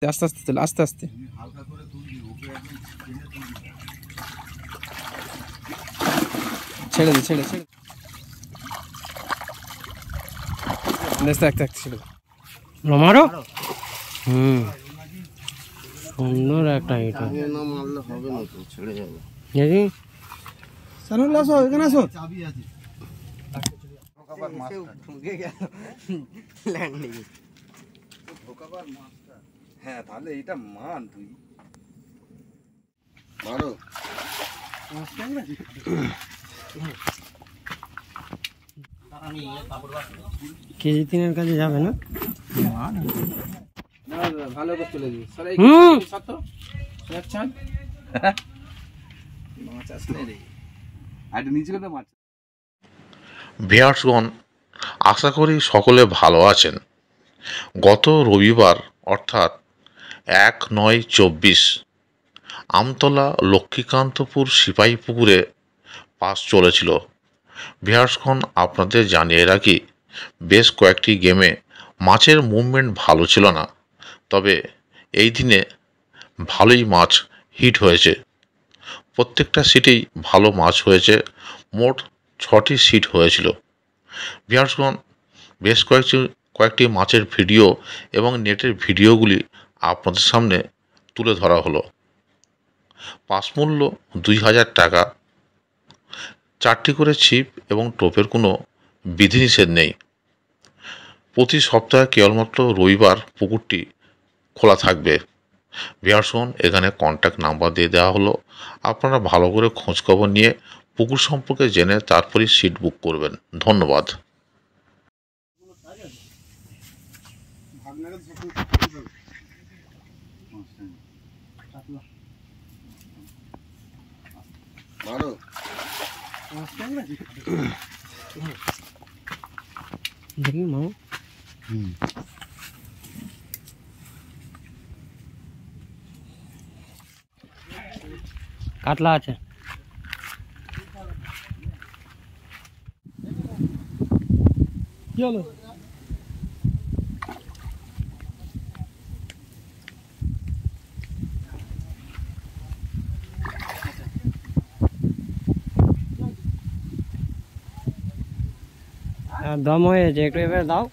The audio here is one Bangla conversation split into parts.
আস্তে আস্তে চলে, আস্তে আস্তে ছেড়ে দে, ছেড়ে ছেড়ে ছেড়ে রমারো। সুন্দর একটা এটা মারলে হবে না তো, ছেড়ে যাবে। দেখি সানুল আসো, এখানে আসো। চাবি আছে। হ্যাঁ তাহলে এটা মান তুই মারো। কেজি 3-এর কাছে যাবে না? ভালো করে চলে দিই। ভিউয়ার্সগণ, আশা করি সকলে ভালো আছেন। গত রবিবার অর্থাৎ 1/9/24 আমতলা লক্ষ্মীকান্তপুর সিপাহীপুকুরে পাস চলেছিল। ভিউয়ার্সগণ, আপনাদের জানিয়ে রাখি, বেশ কয়েকটি গেমে মাছের মুভমেন্ট ভালো ছিল না, তবে এই দিনে ভালোই মাছ হিট হয়েছে। প্রত্যেকটা সিটেই ভালো মাছ হয়েছে। মোট 6টি সিট হয়েছিল। ভিউয়ার্সগণ, বেশ কয়েকটি মাছের ভিডিও এবং নেটের ভিডিওগুলি আপনাদের সামনে তুলে ধরা হলো। পাস মূল্য 2000 টাকা। 4টি করে ছিপ এবং টোপের কোনো বিধিনিষেধ নেই। প্রতি সপ্তাহে কেবলমাত্র রবিবার পুকুরটি খোলা থাকবে। ভিউয়ার্সগণ, এখানে কন্ট্যাক্ট নাম্বার দিয়ে দেওয়া হলো। আপনারা ভালো করে খোঁজখবর নিয়ে পুকুর সম্পর্কে জেনে তারপরেই সিট বুক করবেন। ধন্যবাদ। দেখি মা। কাতলা আছে। কি হলো? দম হয়েছে, একটু এবার দাও।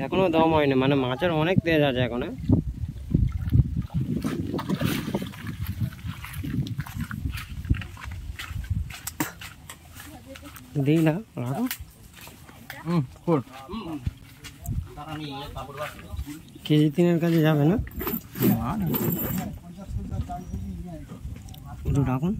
এখনো দম হয়নি, মানে মাছের অনেক তেজ আছে এখনো। দিই না, রাখো। কেজি 3-এর কাছে যাবে না? একটু রাখুন।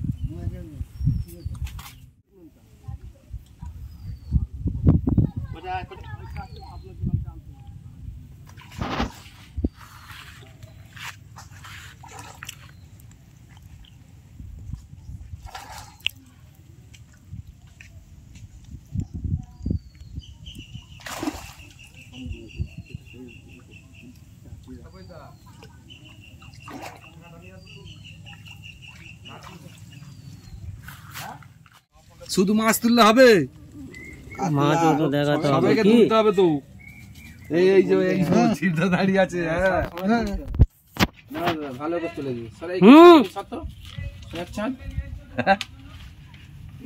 শুধু মাছ তুললে হবে? মাছও তো দেখাতে হবে, সবাইকে তুলতে হবে তো। এই যে এই ছিপটা দাঁড়িয়ে আছে। হ্যাঁ ভালো করে তুলে দিই।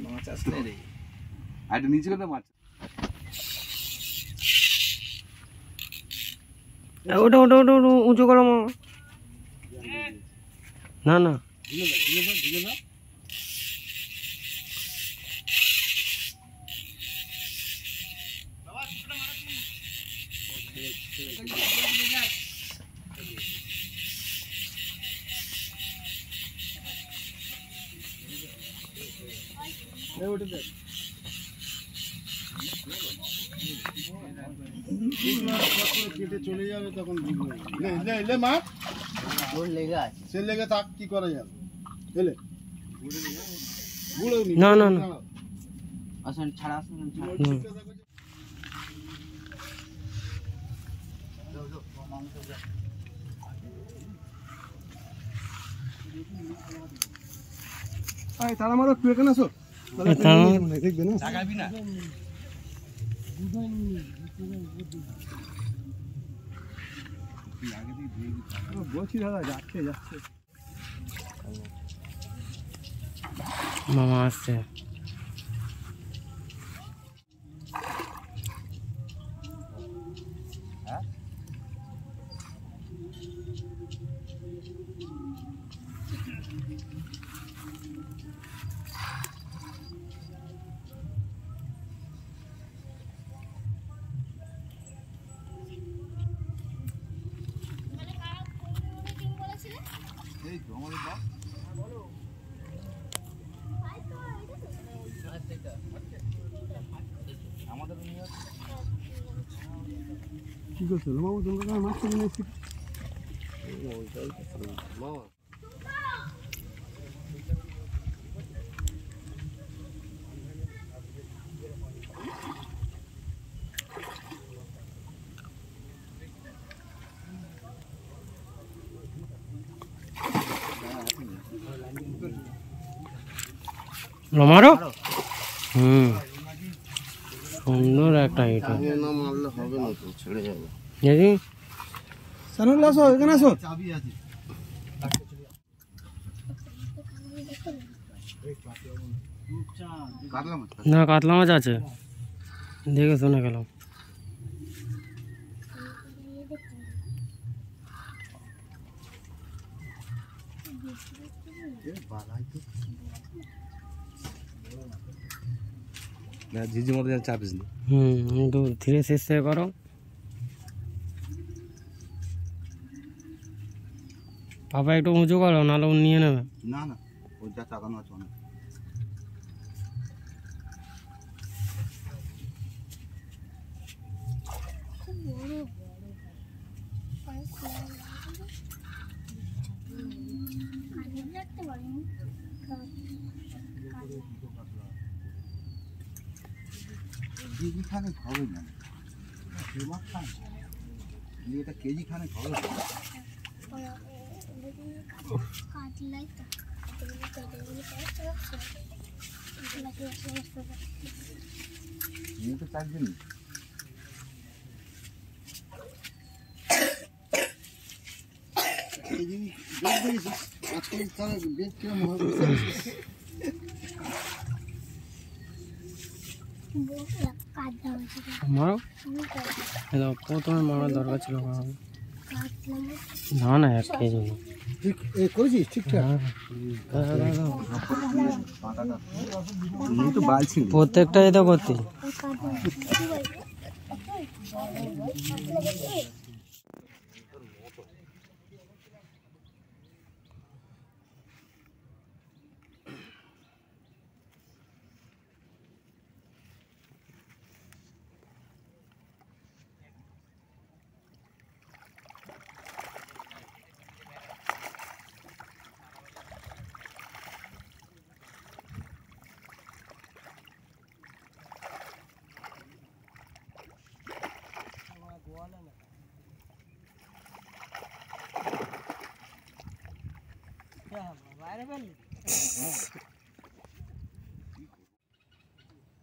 মাছ আসলে রে, আর নিচে কত মাছ? ওটা ওটা ওটা উঁচু করো না না। কেটে চলে যাবে তখন মাছ সে লেগে থাক, কি করা যাবে? এলে না না না। তারা মারো, তুই এখানে আসো। দেখবে না বলছি দাদা যাচ্ছে যাচ্ছে মামা আসছে। কি করছো মামা তোমাকে মাছ কিনে এসেছি মামা মারো। সুন্দর একটা এটা না মারলে হবে না তো ছেড়ে যাবে দেখি সানুল আসো এখানে আসো না কাতলা মাছ আছে দেখে শুনে গেলাম। ঝিঝি মতো চাপিস নি। একটু ধীরে শেষে করো। বাবা একটু উঁচু করো নাহলে ও নিয়ে নেবে। না না ওই যা চাকানো আছে অনেক কেজি খানে হবে না এটা কেজি খানে হবে না তো চারজন আজকাল তারা বেশ কিরম হবে মারো প্রথমে মারার দরকার ছিল না না 1 কেজি না ঠিক করেছিস ঠিকঠাক তো বালছি প্রত্যেকটা এটা করতে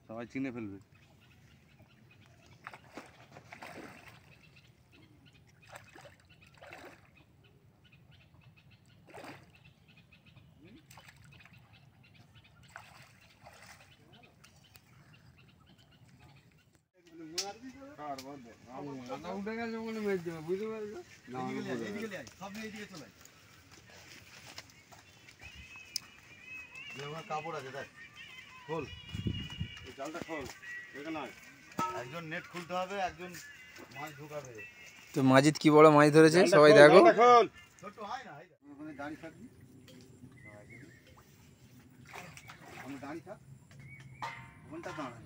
সবাই চিনে ফেলবে। উঠে গেছে বলে বুঝতে পারছো কাপড় আছে দেখ খোল জালটা খোল এখানে একজন নেট খুলতে হবে একজন মাছ ঢোকাবে তো মাজিদ কি বড় মাছ ধরেছে সবাই দেখো ছোট হয় না ওখানে দাঁড়িয়ে থাকবি আমি দাঁড়িয়ে থাক ওখানটা দাঁড়ায়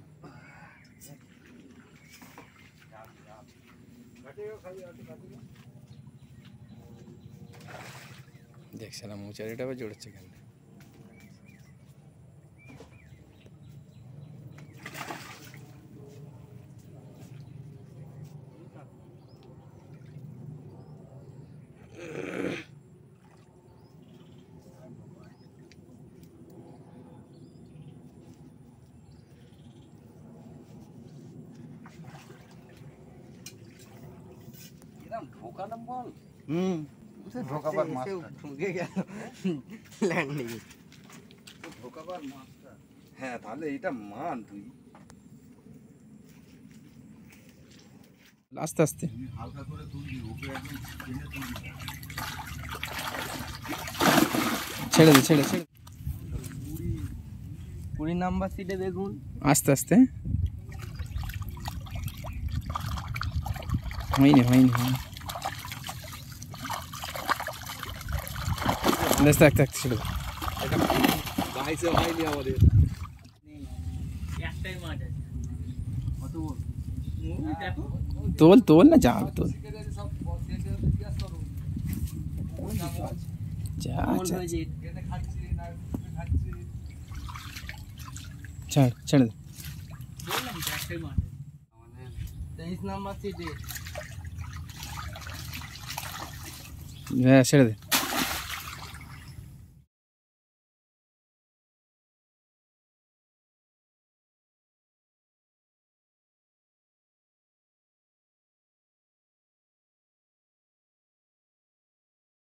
দেখছিলাম উচারিটা আবার জোড়াচ্ছে কেন ঢোকা হুম ঢোকাবার মাছ ঢুকে গেল ল্যান্ডিং। ঢোকাবার মাছটা, হ্যাঁ তাহলে এটা মান তুই আস্তে আস্তে হালকা করে তুলবি, ওকে একদম টেনে তুলবি। ছেড়ে দে ছেড়ে ছেড়ে 20 নাম্বার সিটে দেখুন। আস্তে আস্তে হয়নি হয়নি হয়নি দেখতে দেখতে দেখতে ছেড়ে দে। বাইসে হয়নি আমাদের। একটাই মাছ আছে। কত বল? দেখো তোল তোল না যা হবে তোল যা আচ্ছা ছাড় ছেড়ে দে 23 নাম্বার সিটে। হ্যাঁ ছেড়ে দে